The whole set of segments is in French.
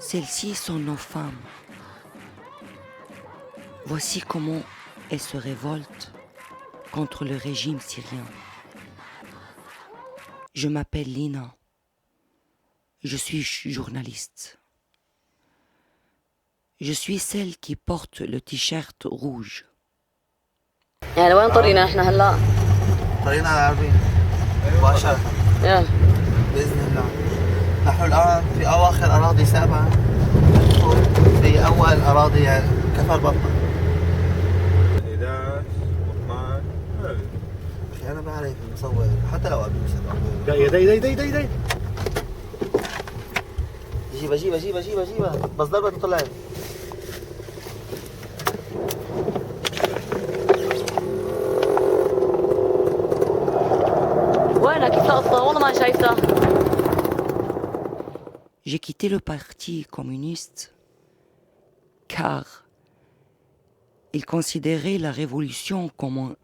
Celles-ci sont nos femmes. Voici comment elles se révoltent contre le régime syrien. Je m'appelle Lina. Je suis journaliste. Je suis celle qui porte le t-shirt rouge. يعني وين طريقنا احنا هلا؟ طريقنا على العربية مباشرة بإذن الله. نحن الآن في أواخر أراضي سابعة، في أول أراضي كفر بطة. 11 و12 أخي أنا بعرف مصور حتى لو أبي مصور. دقيقة جيبها بس ضربة تطلع. وينك كيف القصة؟ والله ما شايفة. J'ai quitté le parti communiste car il considérait la révolution comme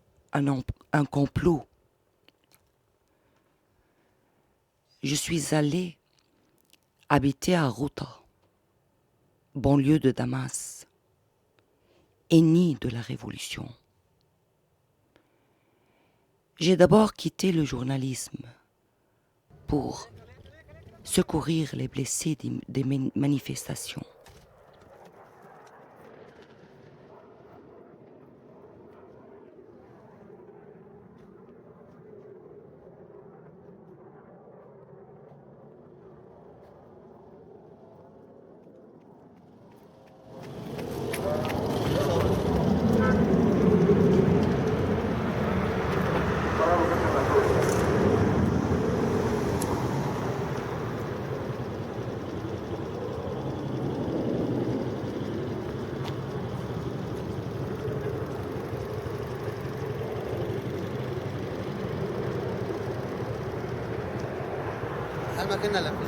un complot. Je suis allé habiter à Ghouta, banlieue de Damas, ennemi de la révolution. J'ai d'abord quitté le journalisme pour secourir les blessés des manifestations.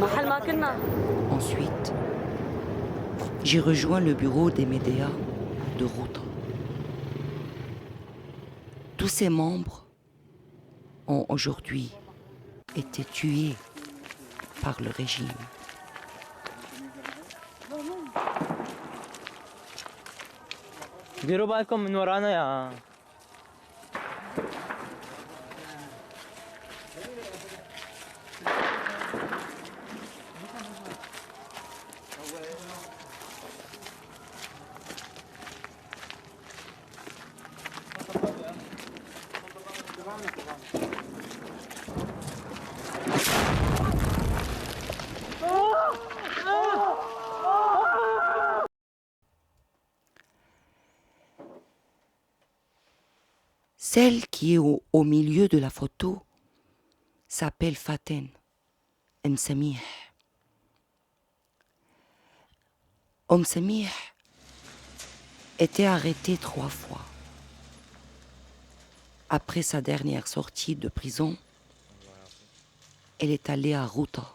محل ما كنا. Ensuite, j'ai rejoint le bureau des médias de Ghouta. Tous ses membres ont aujourd'hui été tués par le régime. ديروا بالكم من ورانا يا Celle qui est au milieu de la photo s'appelle Faten Msamih. Msamih était arrêtée 3 fois. Après sa dernière sortie de prison, elle est allée à Ghouta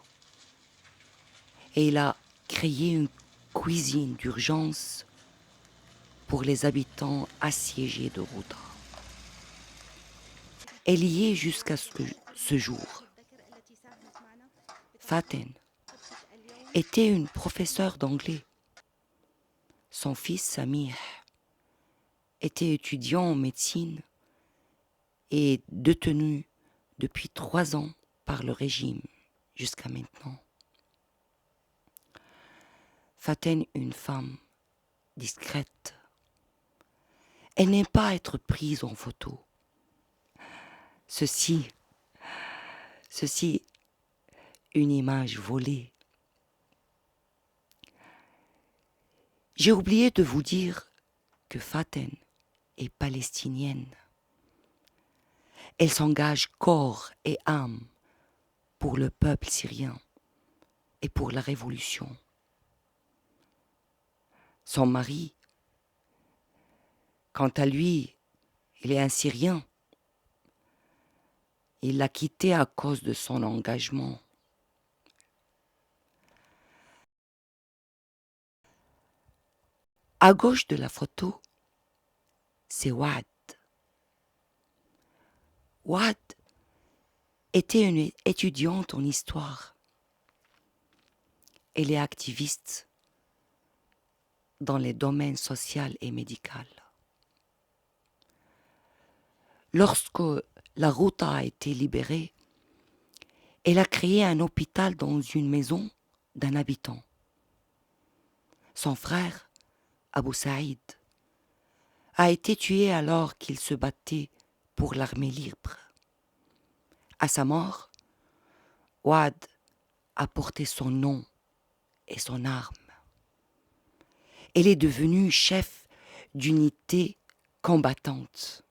et il a créé une cuisine d'urgence pour les habitants assiégés de Ghouta. Elle y est jusqu'à ce jour. Faten était une professeure d'anglais. Son fils Samir était étudiant en médecine et détenu depuis 3 ans par le régime jusqu'à maintenant. Faten, une femme discrète. Elle n'aime pas être prise en photo. Ceci, une image volée. J'ai oublié de vous dire que Faten est palestinienne. Elle s'engage corps et âme pour le peuple syrien et pour la révolution. Son mari, quant à lui, il est un Syrien. Il l'a quitté à cause de son engagement. À gauche de la photo, c'est Ouad. Ouad était une étudiante en histoire. Elle est activiste dans les domaines social et médical. Lorsque la Ghouta a été libérée, elle a créé un hôpital dans une maison d'un habitant. Son frère, Abou Saïd, a été tué alors qu'il se battait pour l'armée libre. À sa mort, Ouad a porté son nom et son arme. Elle est devenue chef d'unité combattante.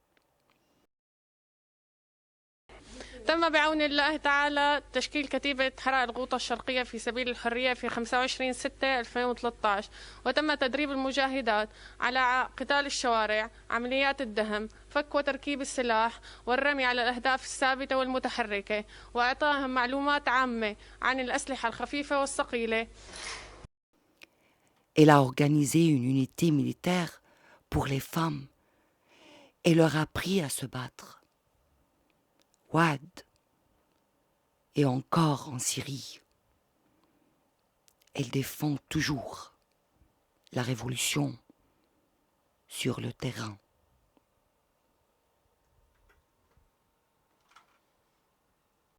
تم بعون الله تعالى تشكيل كتيبة حرق الغوطة الشرقية في سبيل الحرية في 25/6/2013 وتم تدريب المجاهدات على قتال الشوارع، عمليات الدهم، فك وتركيب السلاح والرمي على الأهداف الثابتة والمتحركة وإعطائهم معلومات عامة عن الأسلحة الخفيفة والثقيلة. Elle a organisé une unité militaire pour les femmes et leur a appris à se battre. Ouad est encore en Syrie. Elle défend toujours la révolution sur le terrain.